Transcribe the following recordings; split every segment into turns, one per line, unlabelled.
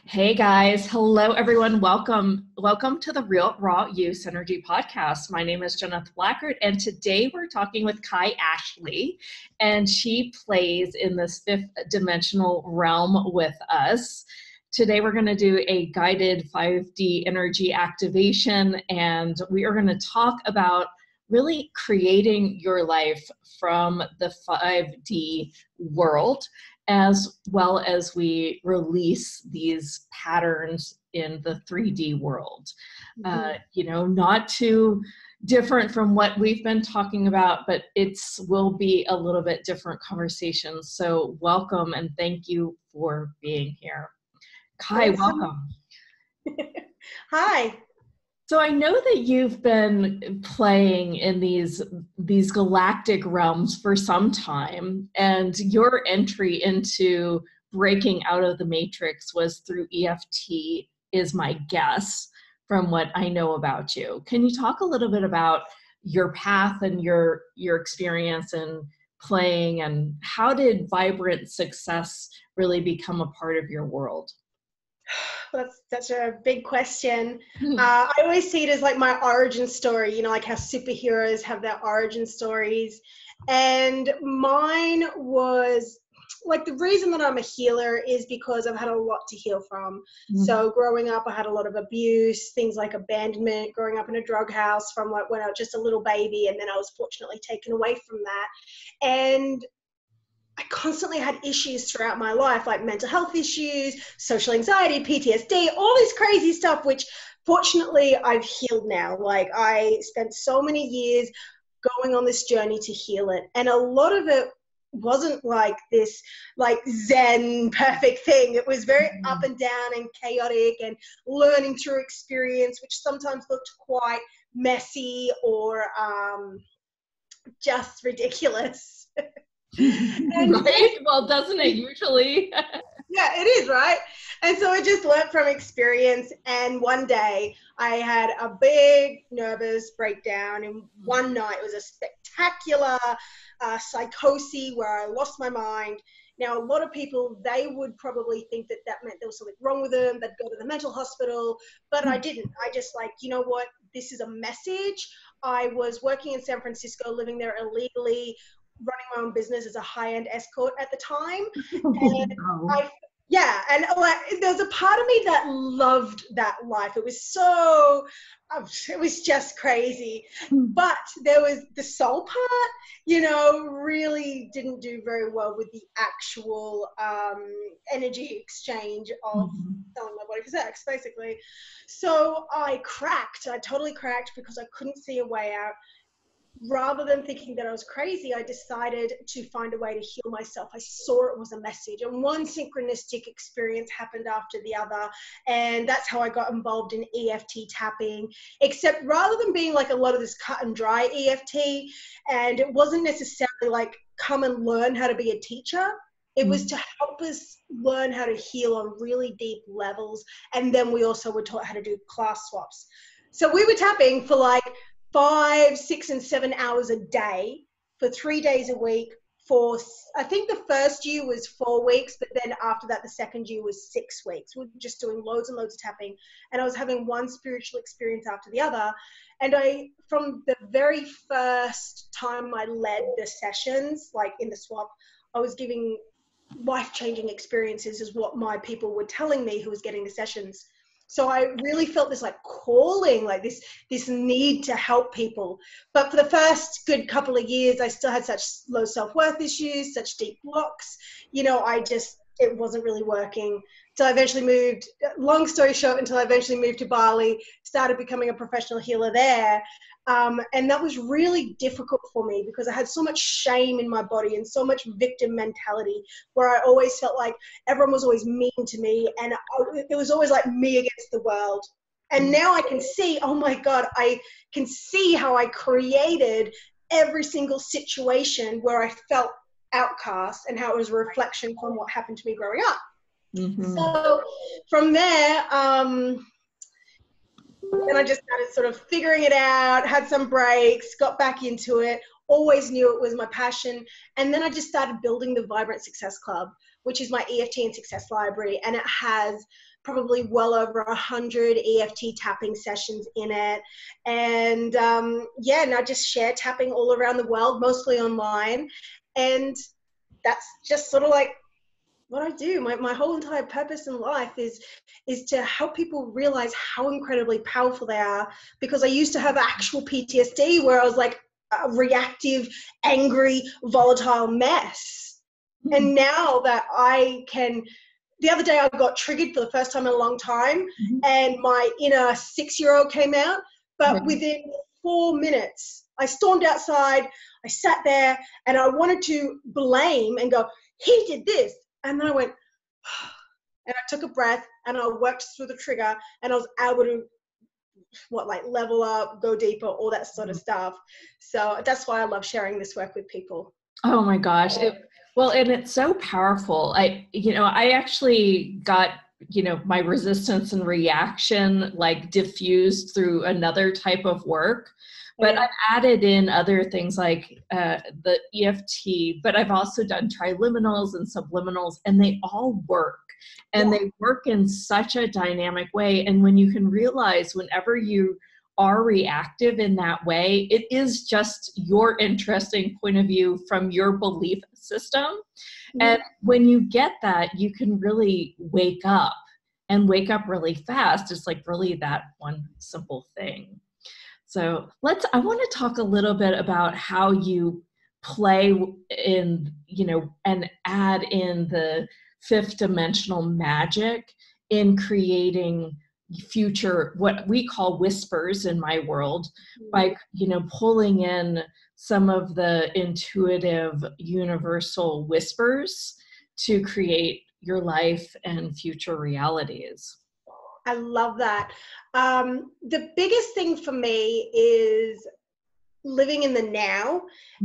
Hey guys, hello everyone. Welcome to the Real Raw You Synergy podcast. My name is Jeneth Blackard, and today we're talking with Kai Ashley, and she plays in this fifth dimensional realm with us. Today we're going to do a guided 5D energy activation, and we are going to talk about really creating your life from the 5D world, as well as we release these patterns in the 3D world. Not too different from what we've been talking about, but will be a little bit different conversations. So welcome and thank you for being here. Kai, welcome.
Hi.
So I know that you've been playing in these galactic realms for some time, and your entry into breaking out of the matrix was through EFT, is my guess from what I know about you. Can you talk a little bit about your path and your experience in playing, and how did vibrant success really become a part of your world?
That's such a big question. I always see it as like my origin story, like how superheroes have their origin stories. And mine was like, the reason that I'm a healer is because I've had a lot to heal from. So growing up, I had a lot of abuse, things like abandonment, growing up in a drug house from like when I was just a little baby. And then I was fortunately taken away from that. And I constantly had issues throughout my life, like mental health issues, social anxiety, PTSD, all this crazy stuff, which fortunately I've healed now. Like, I spent so many years going on this journey to heal it. And a lot of it wasn't like this like Zen perfect thing. It was very up and down and chaotic and learning through experience, which sometimes looked quite messy or just ridiculous.
Right? Well, doesn't it usually?
Yeah, it is, right? And so I just learned from experience. And one day I had a big nervous breakdown. And one night it was a spectacular psychosis where I lost my mind. Now, a lot of people, they would probably think that that meant there was something wrong with them. They'd go to the mental hospital, but I didn't. I just like, you know what? This is a message. I was working in San Francisco, living there illegally, running my own business as a high-end escort at the time. And like, there's a part of me that loved that life. It was just crazy. But there was the soul part, really didn't do very well with the actual energy exchange of selling my body for sex, basically. So I totally cracked because I couldn't see a way out. Rather than thinking that I was crazy, I decided to find a way to heal myself. I saw it was a message, and one synchronistic experience happened after the other, and that's how I got involved in EFT tapping, except rather than being like a lot of this cut and dry EFT, and it wasn't necessarily like come and learn how to be a teacher. It was to help us learn how to heal on really deep levels, and then we also were taught how to do class swaps. So we were tapping for like 5, 6, and 7 hours a day for 3 days a week I think the first year was 4 weeks, but then after that, the second year was 6 weeks. We were just doing loads and loads of tapping, and I was having one spiritual experience after the other. And from the very first time I led the sessions, like in the swap, I was giving life-changing experiences is what my people were telling me who was getting the sessions. So I really felt this like calling, like this need to help people. But for the first good couple of years, I still had such low self-worth issues, such deep blocks. It wasn't really working. So I eventually moved, long story short, until I eventually moved to Bali, started becoming a professional healer there. And that was really difficult for me because I had so much shame in my body and so much victim mentality where I always felt like everyone was always mean to me, and it was always like me against the world. And now I can see, oh my God, I can see how I created every single situation where I felt outcast and how it was a reflection from what happened to me growing up. So from there, and I just started sort of figuring it out, had some breaks, got back into it, always knew it was my passion. And then I just started building the Vibrant Success Club, which is my EFT and Success Library, and it has probably well over 100 EFT tapping sessions in it. And and I just share tapping all around the world, mostly online. And that's just sort of like what I do. My whole entire purpose in life is to help people realize how incredibly powerful they are, because I used to have actual PTSD where I was like a reactive, angry, volatile mess. And now that I can, the other day I got triggered for the first time in a long time, and my inner 6-year-old came out, but within 4 minutes, I stormed outside, I sat there, and I wanted to blame and go, he did this. And then I went, and I took a breath, and I worked through the trigger, and I was able to, level up, go deeper, all that sort of stuff. So that's why I love sharing this work with people.
Oh my gosh. Well, and it's so powerful. I actually got, my resistance and reaction like diffused through another type of work, but I've added in other things like the EFT, but I've also done triliminals and subliminals, and they all work. And they work in such a dynamic way. And when you can realize whenever you are reactive in that way, it is just your interesting point of view from your belief system. And when you get that, you can really wake up and wake up really fast. It's like really that one simple thing. So I want to talk a little bit about how you play in, and add in the fifth dimensional magic in creating future, what we call whispers in my world, by, pulling in some of the intuitive universal whispers to create your life and future realities.
I love that. The biggest thing for me is living in the now.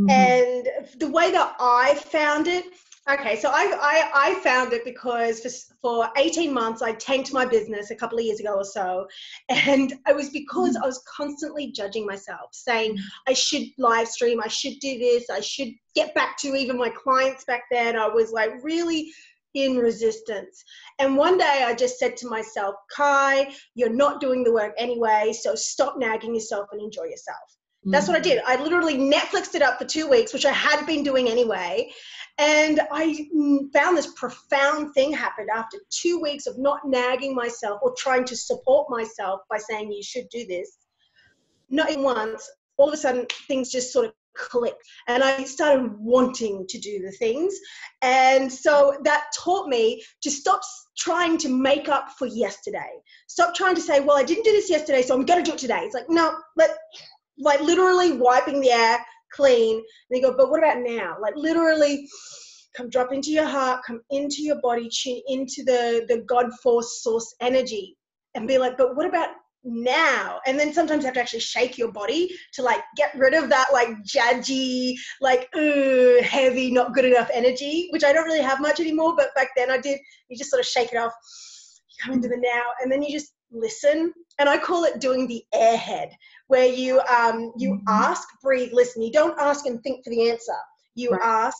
And the way that I found it, so I found it because for 18 months I tanked my business a couple of years ago or so, and it was because I was constantly judging myself, saying I should live stream, I should do this, I should get back to even my clients back then. I was like really in resistance. And one day I just said to myself, Kai, you're not doing the work anyway, so stop nagging yourself and enjoy yourself. That's what I did. I literally Netflixed it up for 2 weeks, which I had been doing anyway. And I found this profound thing happened after 2 weeks of not nagging myself or trying to support myself by saying you should do this. Not even once. All of a sudden, things just sort of clicked. And I started wanting to do the things. And so that taught me to stop trying to make up for yesterday. Stop trying to say, well, I didn't do this yesterday, so I'm going to do it today. It's like, no, like literally wiping the air clean. And you go, but what about now? Like literally come drop into your heart, come into your body, tune into the God force source energy and be like, but what about now? And then sometimes you have to actually shake your body to like get rid of that like judgy, like heavy, not good enough energy, which I don't really have much anymore, but back then I did. You just sort of shake it off, you come into the now, and then you just listen. And I call it doing the airhead, where you ask, breathe, listen. You don't ask and think for the answer. You ask,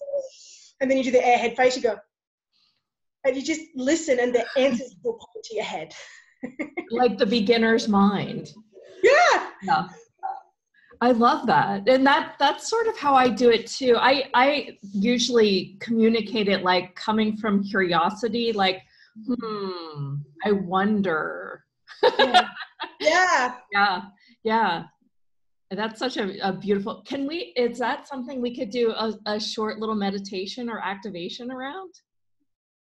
and then you do the airhead face. You go, and you just listen, and the answers will pop into your head.
Like the beginner's mind.
Yeah.
I love that. And that's sort of how I do it too. I usually communicate it like coming from curiosity, like, I wonder. Yeah. That's such a beautiful, is that something we could do a short little meditation or activation around?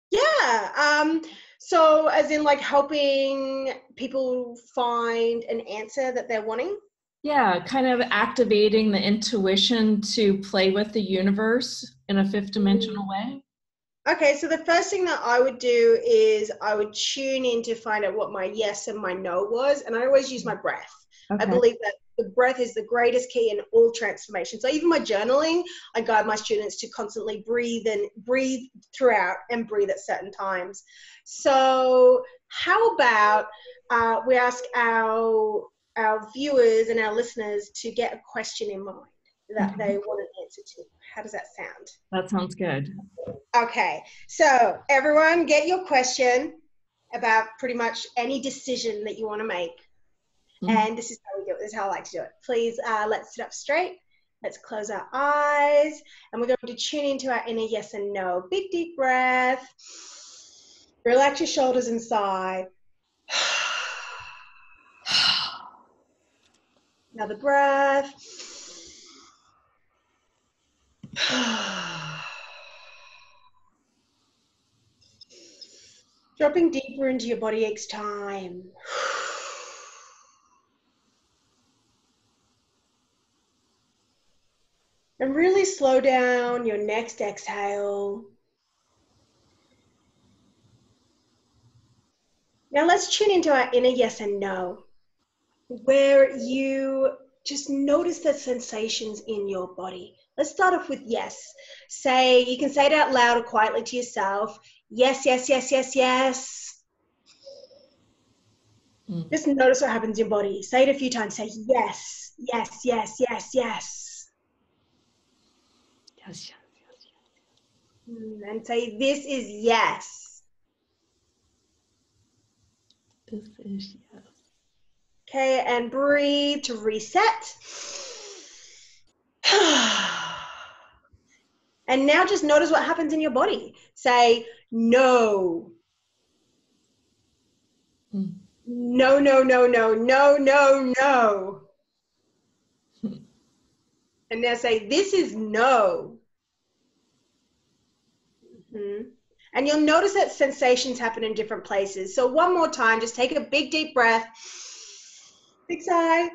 Yeah. So as in like helping people find an answer that they're wanting?
Yeah, kind of activating the intuition to play with the universe in a fifth dimensional way.
Okay, so the first thing that I would do is I would tune in to find out what my yes and my no was, and I always use my breath. Okay. I believe that the breath is the greatest key in all transformation. So even my journaling, I guide my students to constantly breathe throughout and breathe at certain times. So how about we ask our viewers and our listeners to get a question in mind. that they want an answer to. How does that sound?
That sounds good.
Okay, so everyone get your question about pretty much any decision that you want to make. And this is how we do it. This is how I like to do it. Please, let's sit up straight. Let's close our eyes. And we're going to tune into our inner yes and no. Big, deep breath. Relax your shoulders inside. Another breath. Dropping deeper into your body each time. And really slow down your next exhale. Now let's tune into our inner yes and no, where you just notice the sensations in your body. Let's start off with yes. You can say it out loud or quietly to yourself. Yes, yes, yes, yes, yes. Just notice what happens in your body. Say it a few times. Say yes, yes, yes, yes, yes.
Yes, yes, yes, yes.
And say, this is yes.
This is yes.
Okay, and breathe to reset. And now just notice what happens in your body. Say no. No, no, no, no, no, no, no. And now say, this is no. And you'll notice that sensations happen in different places. So one more time, just take a big, deep breath. Big sigh.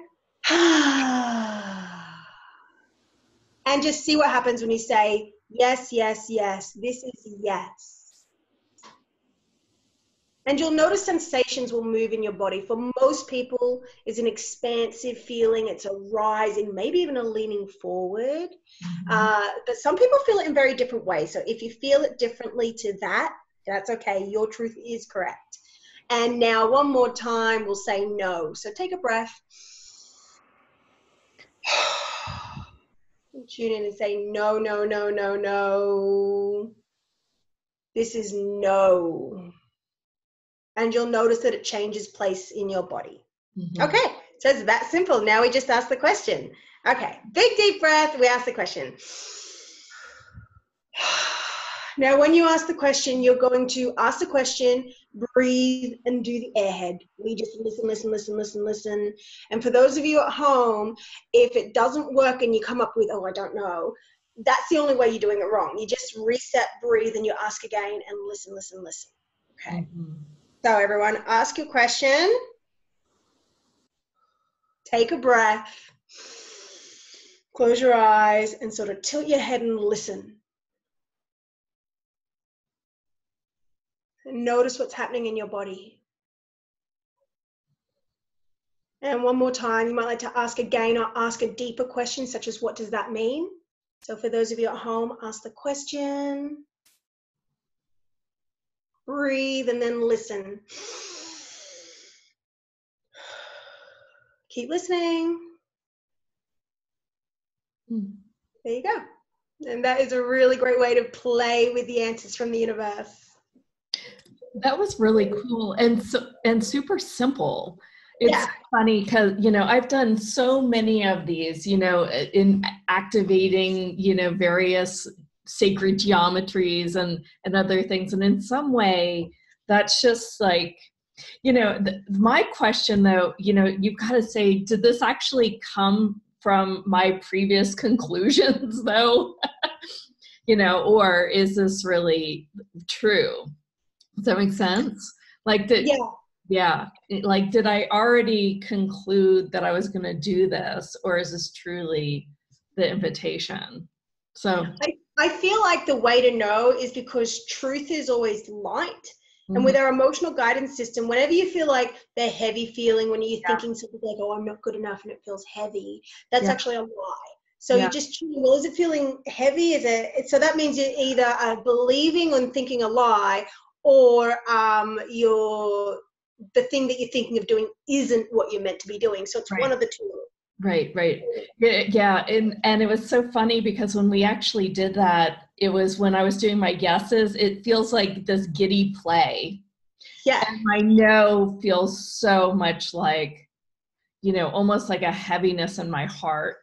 And just see what happens when you say, yes, yes, yes. This is yes. And you'll notice sensations will move in your body. For most people, it's an expansive feeling. It's a rising, maybe even a leaning forward. But some people feel it in very different ways. So if you feel it differently to that, that's okay. Your truth is correct. And now one more time, we'll say no. So take a breath. Tune in and say no, no, no, no, no. This is no. And you'll notice that it changes place in your body. Okay, so it's that simple. Now we just ask the question. Okay, big deep breath, we ask the question. Now when you ask the question, you're going to ask the question, breathe, and do the airhead. We just listen, listen, listen, listen, listen. And for those of you at home, if it doesn't work and you come up with, oh, I don't know, that's the only way you're doing it wrong. You just reset, breathe, and you ask again and listen, listen, listen. Okay. So everyone, ask your question, take a breath, close your eyes, and sort of tilt your head and listen. And notice what's happening in your body. And one more time, you might like to ask again or ask a deeper question, such as what does that mean? So for those of you at home, ask the question, breathe, and then listen. Keep listening. There you go. And that is a really great way to play with the answers from the universe.
That was really cool and super simple. It's funny because, I've done so many of these, in activating, various sacred geometries and other things. And in some way, that's just like, my question though, you've got to say, did this actually come from my previous conclusions though? Or is this really true? Does that make sense? Like that. Yeah. Like, did I already conclude that I was going to do this, or is this truly the invitation? So
I feel like the way to know is because truth is always light. And with our emotional guidance system, whenever you feel like the heavy feeling, when you're thinking something like, oh, I'm not good enough, and it feels heavy, that's actually a lie. So you just, well, is it feeling heavy? So that means you're either believing and thinking a lie, or the thing that you're thinking of doing isn't what you're meant to be doing. So it's one of the two.
Right, right. Yeah, and it was so funny because when we actually did that, it was when I was doing my guesses, it feels like this giddy play.
Yeah.
And my no feels so much like, almost like a heaviness in my heart.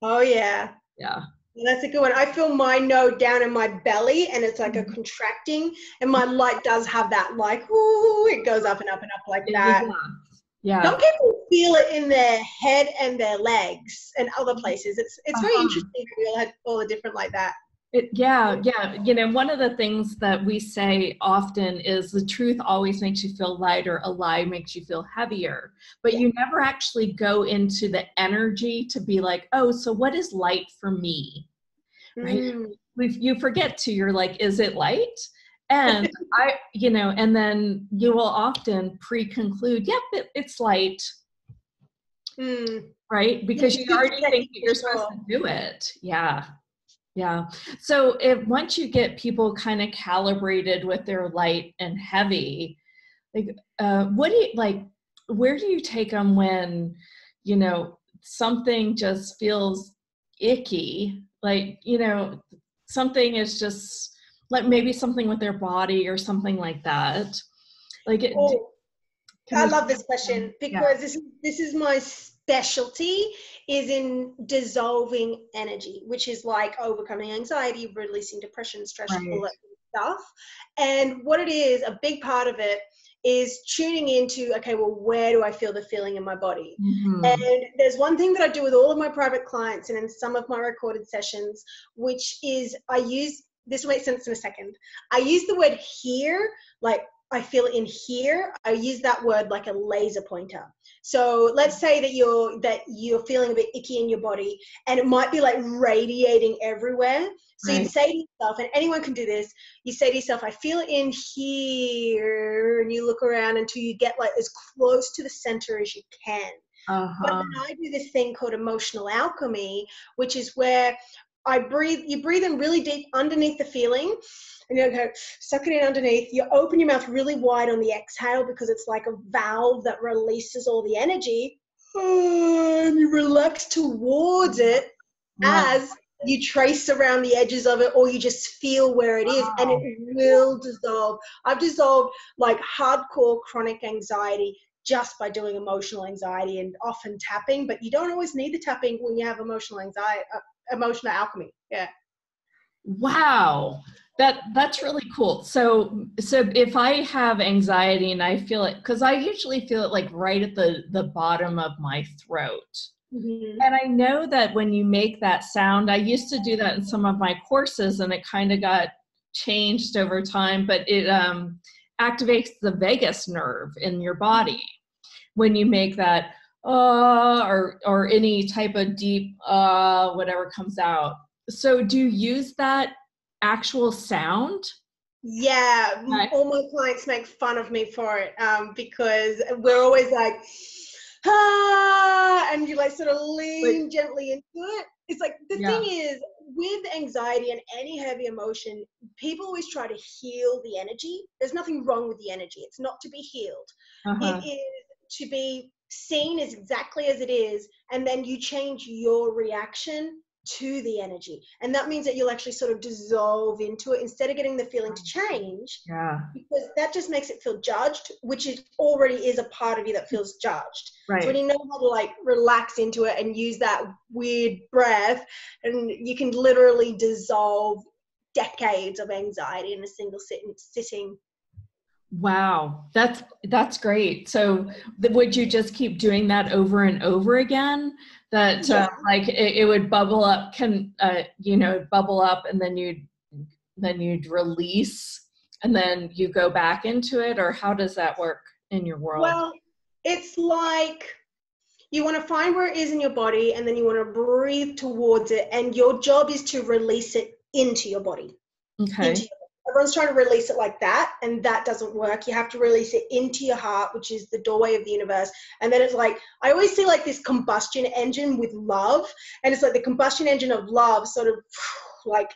Oh yeah.
Yeah.
That's a good one. I feel my no down in my belly and it's like a
Mhm.
contracting, and my light does have that, like, ooh, it goes up and up and up like
Yeah.
that.
Yeah.
Some people feel it in their head and their legs and other places. It's very
Uh-huh.
interesting how we all have all the different like that.
Yeah, yeah. One of the things that we say often is the truth always makes you feel lighter, a lie makes you feel heavier. But
Yeah.
you never actually go into the energy to be like, oh, so what is light for me? Right?
Mm.
You forget to, you're like, is it light? And and then you will often pre-conclude, yep, it's light,
Mm.
right?
Yeah,
Because
it's
you
good
already think
checking
that
for
you're supposed
sure.
to do it. Yeah. Yeah. So if once you get people kind of calibrated with their light and heavy, like, what do you like? Where do you take them when, something just feels icky? Like, something is just like maybe something with their body or something like that. Like,
Oh,
can
I
we?
love this question
Yeah.
because this is my specialty, is in dissolving energy, which is like overcoming anxiety, releasing depression, stress, all
Right.
that stuff. And what it is, a big part of it is tuning into, okay, well, where do I feel the feeling in my body?
Hmm.
And there's one thing that I do with all of my private clients and in some of my recorded sessions, which is I use, this will make sense in a second. I use the word here, like I feel in here. I use that word like a laser pointer. So let's say that you're feeling a bit icky in your body and it might be like radiating everywhere. So you'd
Right.
say to yourself, and anyone can do this, you say to yourself, I feel it in here, and you look around until you get like as close to the center as you can. But
Uh-huh.
then I do this thing called emotional alchemy, which is where you breathe in really deep underneath the feeling, and you go, suck it in underneath. You open your mouth really wide on the exhale because it's like a valve that releases all the energy. And you relax towards it
Wow.
as you trace around the edges of it, or you just feel where it is, and it
Wow.
will dissolve. I've dissolved like hardcore chronic anxiety just by doing emotional anxiety and often tapping, but you don't always need the tapping when you have emotional anxiety, emotional alchemy. Yeah.
Wow. That's really cool. So if I have anxiety and I feel it, because I usually feel it like right at the bottom of my throat.
Mm-hmm.
And I know that when you make that sound, I used to do that in some of my courses and it kind of got changed over time, but it activates the vagus nerve in your body when you make that or any type of deep whatever comes out. So do you use that actual sound?
Yeah,
Right.
all my clients make fun of me for it, because we're always like, ah, and you like sort of
But
lean gently into it. It's like the thing
yeah.
is, with anxiety and any heavy emotion, people always try to heal the energy. There's nothing wrong with the energy. It's not to be healed. It
Uh-huh.
is to be seen as exactly as it is, and then you change your reaction to the energy. And that means that you'll actually sort of dissolve into it instead of getting the feeling to change,
Yeah.
because that just makes it feel judged, which is already is a part of you that feels judged. So when
Right.
you know how to like relax into it and use that weird breath, and you can literally dissolve decades of anxiety in a single sitting.
Wow, that's great. So would you just keep doing that over and over again? That
Yeah.
like it would bubble up, bubble up, and then you'd release, and then you go back into it, or how does that work in your world?
Well, it's like you want to find where it is in your body, and then you want to breathe towards it, and your job is to release it into your body.
Okay.
Everyone's trying to release it like that, and that doesn't work. You have to release it into your heart, which is the doorway of the universe. And then it's like, I always see like this combustion engine with love, and it's like the combustion engine of love sort of like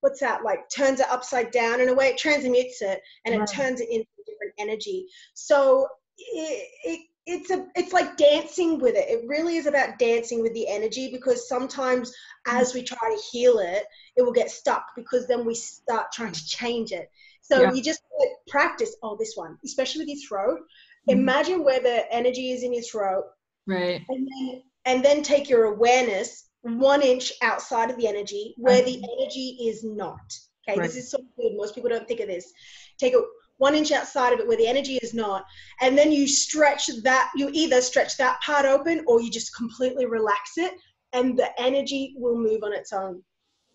what's that, like turns it upside down in a way. It transmutes it and it
Right.
turns it into a different energy. So it it's like dancing with it. It really is about dancing with the energy, because sometimes as we try to heal it, it will get stuck, because then we start trying to change it. So
Yeah.
you just practice, oh, this one, especially with your throat.
Mhm.
Imagine where the energy is in your throat,
Right.
and then take your awareness 1 inch outside of the energy where the energy is not. Okay,
Right.
this is so good. Most people don't think of this. Take it 1 inch outside of it where the energy is not, and then you stretch that. You either stretch that part open, or you just completely relax it, and the energy will move on its own.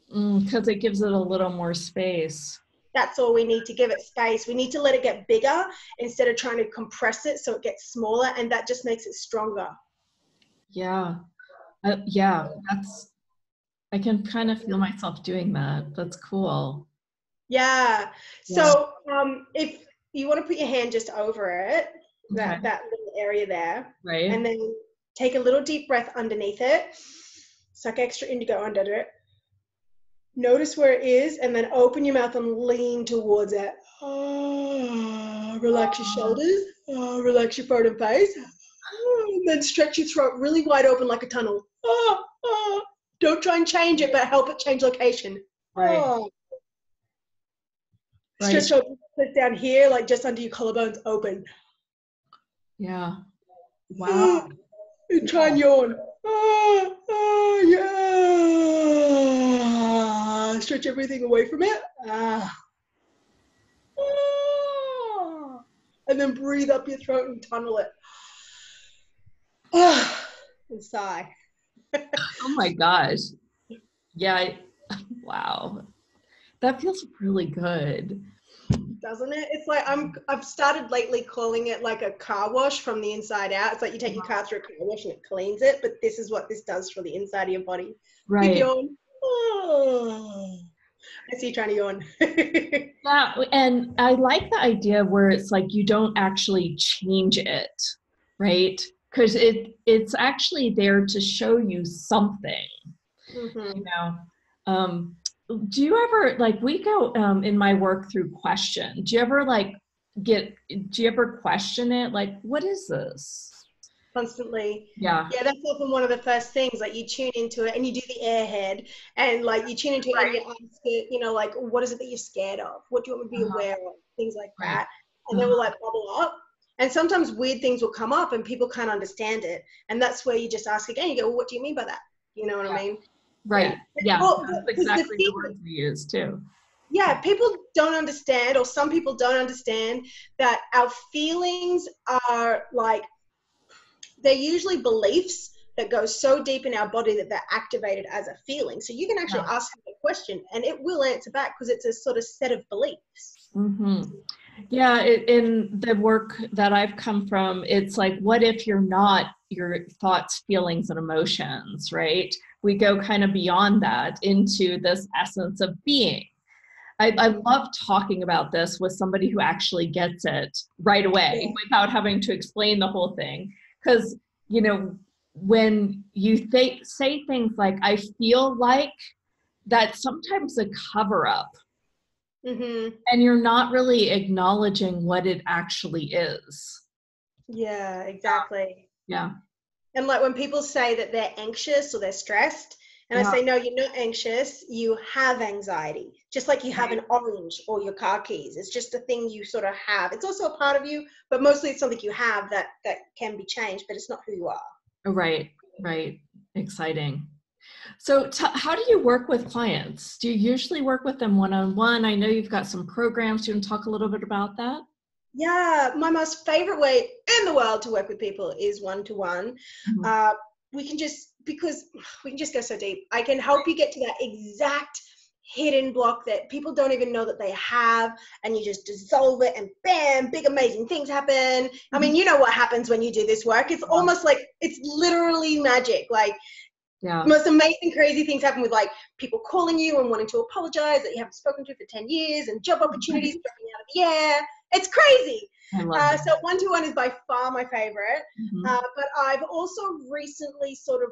Because it gives it a little more space.
That's all we need, to give it space. We need to let it get bigger instead of trying to compress it so it gets smaller, and that just makes it stronger.
Yeah. Yeah. I can kind of feel myself doing that. That's cool.
Yeah.
Yeah.
So if you want to put your hand just over it,
Okay.
that little area there,
Right.
and then take a little deep breath underneath it, suck extra indigo under it. Notice where it is, and then open your mouth and lean towards it. Relax your shoulders. Relax your front and face. And then stretch your throat really wide open like a tunnel. Don't try and change it, but help it change location.
Right. Right.
Stretch open, sit down here, like just under your collarbones, open.
Yeah. Wow.
And try and yawn. Yeah. Stretch everything away from it. And then breathe up your throat and tunnel it. And sigh.
Oh my gosh. Yeah. Wow. That feels really good.
Doesn't it? It's like I've started lately calling it like a car wash from the inside out. It's like you take your car through a car wash and it cleans it, but this is what this does for the inside of your body. Big
Right.
yawn. I see you trying to yawn.
Yeah. And I like the idea where it's like you don't actually change it, right? Because it's actually there to show you something.
Mm-hmm.
You know, do you ever, like, we go in my work through question, do you ever question it, like, what is this?
Constantly.
Yeah.
Yeah, that's often one of the first things. Like you tune into it and you do the airhead, and like you tune into it and you ask it, like, what is it that you're scared of? What do you want me to be
Uh-huh.
aware of? Things like
Right.
that. And then
Uh-huh.
we'll like bubble up. And sometimes weird things will come up and people can't understand it. And that's where you just ask again, you go, well, what do you mean by that? You know what I
Yeah.
mean? Yeah.
Right. Yeah.
Well,
That's
because the
exactly the
feeling,
words we use too.
yeah, people don't understand, or some people don't understand that our feelings are like, they're usually beliefs that go so deep in our body that they're activated as a feeling. So you can actually
Yeah.
ask a question and it will answer back, because it's a sort of set of beliefs.
Mm-hmm. Yeah, in the work that I've come from, it's like, what if you're not your thoughts, feelings, and emotions, right? We go kind of beyond that into this essence of being. I love talking about this with somebody who actually gets it right away without having to explain the whole thing. Because, when you say things like, I feel like, that's sometimes a cover up.
Mm-hmm.
And you're not really acknowledging what it actually is.
Yeah, exactly.
Yeah.
And like when people say that they're anxious or they're stressed, and I
Yeah.
say, no, you're not anxious, you have anxiety. Just like you have
Right.
an orange or your car keys. It's just a thing you sort of have. It's also a part of you, but mostly it's something you have that can be changed, but it's not who you are.
Right. Right. Exciting. So how do you work with clients? Do you usually work with them one-on-one? I know you've got some programs. Do you want to talk a little bit about that?
Yeah, my most favorite way in the world to work with people is one-to-one.
Mhm.
Because we can just go so deep. I can help you get to that exact hidden block that people don't even know that they have, and you just dissolve it and bam, big amazing things happen. I mean, you know what happens when you do this work. It's almost like, it's literally magic. Like,
Yeah.
most amazing crazy things happen with like people calling you and wanting to apologize that you haven't spoken to for 10 years, and job opportunities dropping out of the air. It's crazy.
I love that.
So one-to-one is by far my favorite.
Mhm.
But I've also recently sort of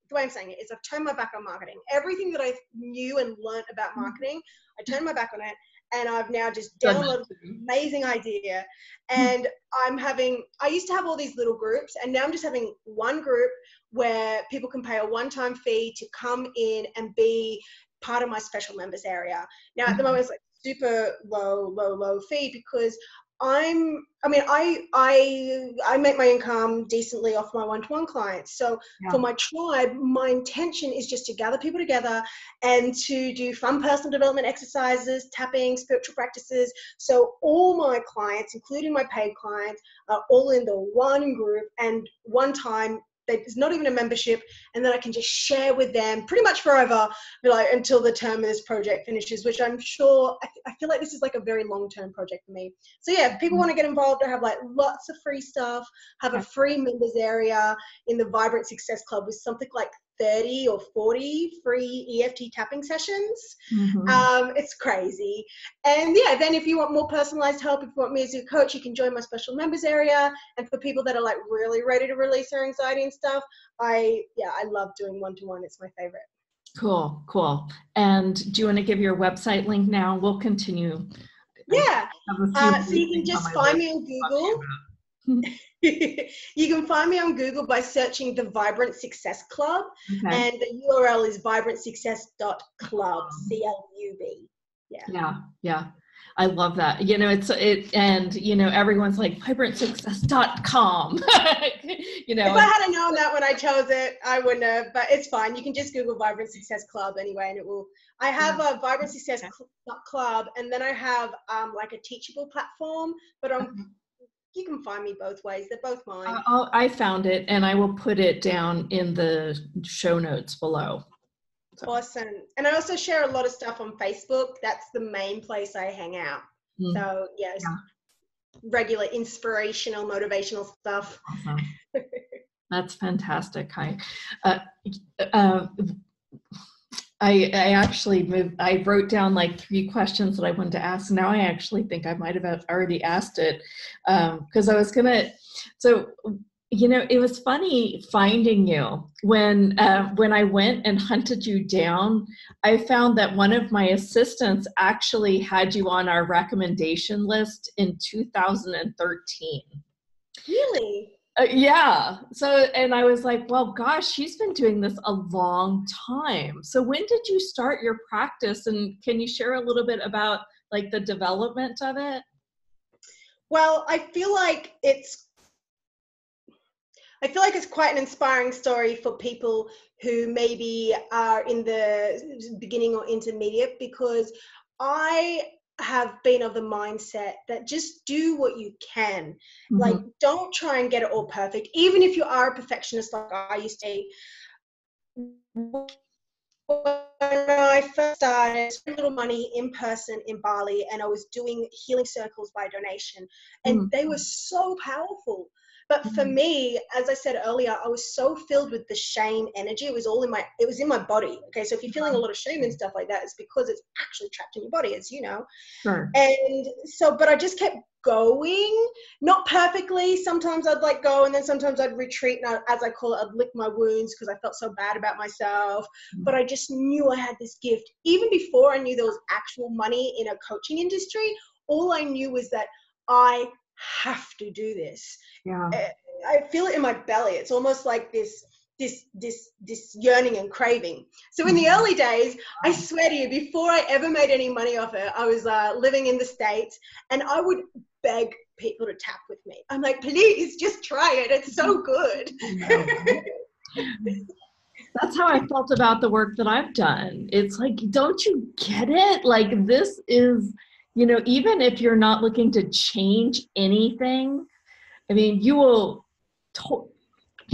the way I'm saying it is, I've turned my back on marketing. Everything that I knew and learned about marketing, I turned my back on it, and I've now just
Done that
downloaded
too.
an amazing idea. And I used to have all these little groups, and now I'm just having one group where people can pay a one-time fee to come in and be part of my special members area. Now at the moment it's like super low fee because I make my income decently off my one-to-one clients. So for my tribe, my intention is just to gather people together and to do fun personal development exercises, tapping, spiritual practices. So all my clients, including my paid clients, are all in the one group and one time. There's not even a membership, and then I can just share with them pretty much forever, like until the term of this project finishes, which I'm sure, I feel like this is like a very long-term project for me. So yeah, if people want to get involved, I have like lots of free stuff, have a free members area in the Vibrant Success Club with something like 30 or 40 free EFT tapping sessions. It's crazy. And yeah, then if you want more personalized help, if you want me as your coach, you can join my special members area. And for people that are like really ready to release their anxiety and stuff, I love doing one-to-one. It's my favorite.
Cool. And do you want to give your website link now? We'll continue.
Yeah. So you can just find me on Google. You can find me on Google by searching the Vibrant Success Club, and the URL is vibrantsuccess.club, CLUB.
Yeah. I love that. You know, and you know, everyone's like vibrantsuccess.com. You know,
if I had known that when I chose it, I wouldn't have, but it's fine. You can just Google Vibrant Success Club anyway, and it will. I have a Vibrant Success Club, and then I have like a teachable platform, but you can find me both ways. They're both mine.
I found it, and I will put it down in the show notes below.
So. Awesome. And I also share a lot of stuff on Facebook. That's the main place I hang out. So yes, regular inspirational, motivational stuff.
Awesome. That's fantastic, Kai. I actually I wrote down like 3 questions that I wanted to ask. Now I actually think I might have already asked it because I was so, you know, it was funny finding you when I went and hunted you down. I found that one of my assistants actually had you on our recommendation list in 2013.
Really?
Yeah. So, and I was like, well, gosh, she's been doing this a long time. So when did you start your practice? And can you share a little bit about like the development of it?
Well, I feel like it's quite an inspiring story for people who maybe are in the beginning or intermediate, because I have been of the mindset that just do what you can. Like, don't try and get it all perfect. Even if you are a perfectionist like I used to be. When I first started, I spent a little money in person in Bali, and I was doing healing circles by donation, and they were so powerful. But for me, as I said earlier, I was so filled with the shame energy. It was in my body. Okay. So if you're feeling a lot of shame and stuff like that, it's because it's actually trapped in your body, as you know.
Sure.
And so, but I just kept going, not perfectly. Sometimes I'd like go, and then sometimes I'd retreat, and as I call it, I'd lick my wounds because I felt so bad about myself. But I just knew I had this gift. Even before I knew there was actual money in a coaching industry, all I knew was that I have to do this.
Yeah.
I feel it in my belly. It's almost like this yearning and craving. So in the early days, I swear to you, before I ever made any money off it, I was living in the States, and I would beg people to tap with me. I'm like, please just try it. It's so good.
That's how I felt about the work that I've done. It's like, don't you get it? Like, this is, you know, even if you're not looking to change anything, I mean, you will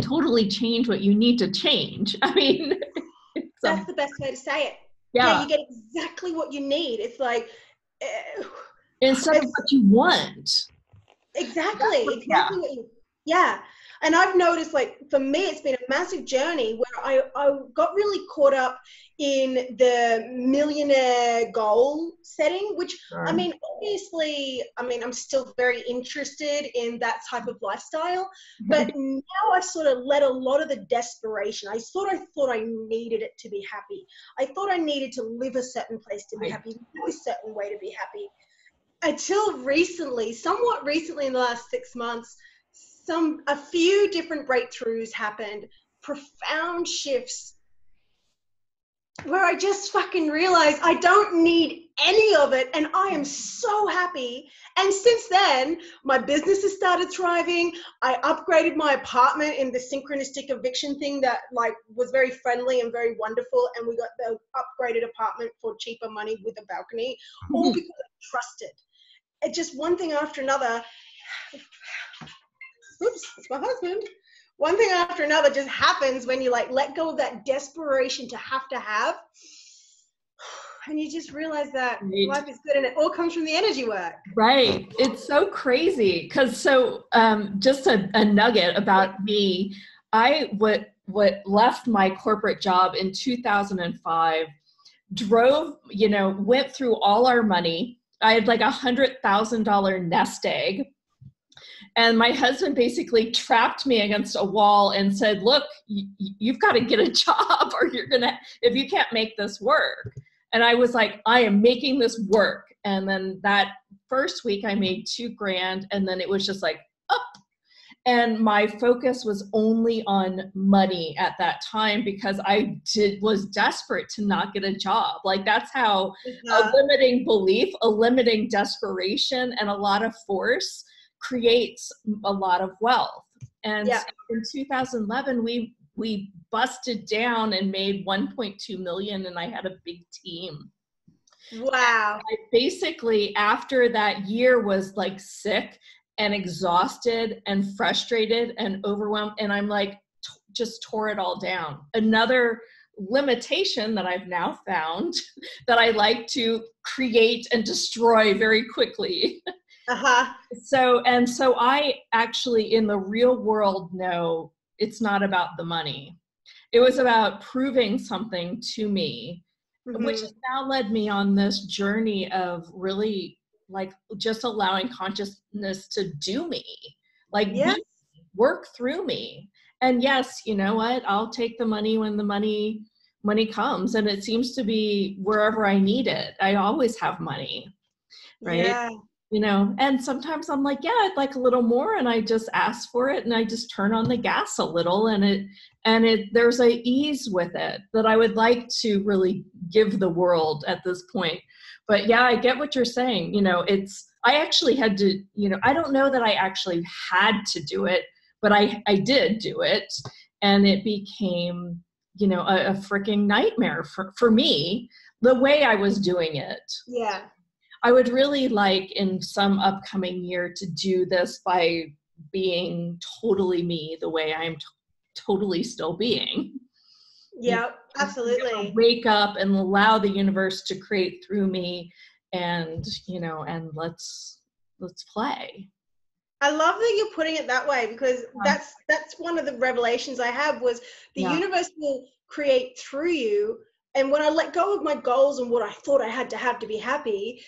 totally change what you need to change. I mean,
that's the best way to say it.
Yeah,
you get exactly what you need. It's like
instead of what you want.
Exactly what you. Yeah. And I've noticed, like, for me, it's been a massive journey where I got really caught up in the millionaire goal setting, which,
Sure.
I mean, obviously, I mean, I'm still very interested in that type of lifestyle, but now I've sort of let a lot of the desperation. I thought I needed it to be happy. I thought I needed to live a certain place to be happy, live a certain way to be happy. Until recently, somewhat recently in the last 6 months, a few different breakthroughs happened, profound shifts, where I just fucking realized I don't need any of it, and I am so happy. And since then, my business has started thriving. I upgraded my apartment in the synchronistic eviction thing that, like, was very friendly and very wonderful, and we got the upgraded apartment for cheaper money with a balcony, all because I trusted. It just one thing after another. Oops, it's my husband. One thing after another just happens when you, like, let go of that desperation to have, and you just realize that life is good, and it all comes from the energy work.
Right. It's so crazy because just a nugget about me. I left my corporate job in 2005, drove, went through all our money. I had like $100,000 nest egg. And my husband basically trapped me against a wall and said, look, you've got to get a job or if you can't make this work. And I was like, I am making this work. And then that first week I made $2,000, and then it was just like up. And my focus was only on money at that time because I was desperate to not get a job. Like, that's how a limiting belief, a limiting desperation, and a lot of force creates a lot of wealth. And so in 2011, we busted down and made 1.2 million, and I had a big team.
Wow.
I basically, after that year, was like sick and exhausted and frustrated and overwhelmed, and I'm like, just tore it all down. Another limitation that I've now found that I like to create and destroy very quickly. So I actually, in the real world, know it's not about the money. It was about proving something to me, which has now led me on this journey of really, like, just allowing consciousness to do me, like, work through me. And yes, you know what? I'll take the money when the money comes, and it seems to be wherever I need it. I always have money, right?
Yeah.
And sometimes I'm like, yeah, I'd like a little more, and I just ask for it, and I just turn on the gas a little, and there's a ease with it that I would like to really give the world at this point. But yeah, I get what you're saying. I actually had to, I don't know that I actually had to do it, but I did do it, and it became, a freaking nightmare for me, the way I was doing it.
Yeah.
I would really like in some upcoming year to do this by being totally me, the way I'm totally still being.
Yeah, absolutely.
Wake up and allow the universe to create through me, and let's play.
I love that you're putting it that way, because that's one of the revelations I have, was the universe will create through you. And when I let go of my goals and what I thought I had to have to be happy,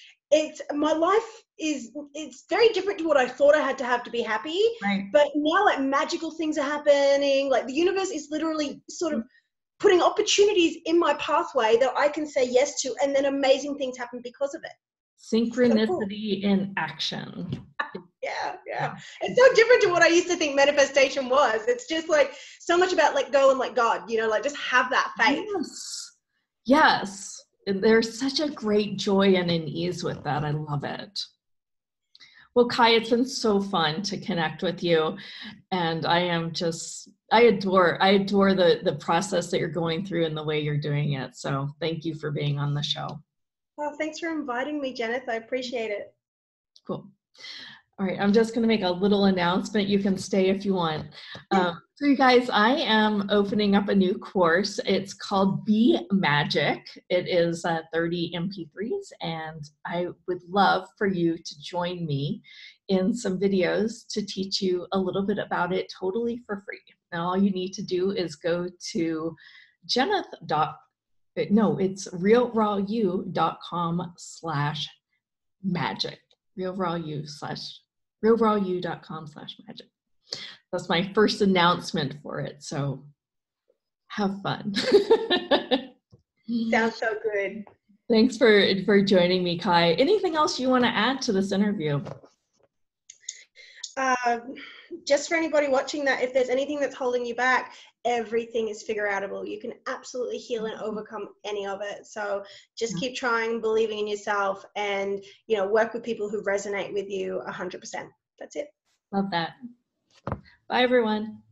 my life it's very different to what I thought I had to have to be happy.
Right.
But now, like, magical things are happening. Like, the universe is literally sort of putting opportunities in my pathway that I can say yes to, and then amazing things happen because of it.
Synchronicity so cool. In action.
Yeah. It's so different to what I used to think manifestation was. It's just like so much about let go and let God, like, just have that faith.
Yes. There's such a great joy and an ease with that. I love it. Well, Kai, it's been so fun to connect with you. And I adore the process that you're going through and the way you're doing it. So thank you for being on the show.
Well, thanks for inviting me, Jenith. I appreciate it.
Cool. All right. I'm just going to make a little announcement. You can stay if you want. So you guys, I am opening up a new course. It's called Be Magic. It is 30 MP3s, and I would love for you to join me in some videos to teach you a little bit about it totally for free. Now all you need to do is go to it's realrawu.com/magic. realrawu.com/magic. That's my first announcement for it, so have fun.
Sounds so good.
Thanks for joining me, Kai. Anything else you want to add to this interview?
Just for anybody watching that, if there's anything that's holding you back, everything is figure outable. You can absolutely heal and overcome any of it. So just keep trying, believing in yourself, and work with people who resonate with you 100%. That's it.
Love that. Bye, everyone.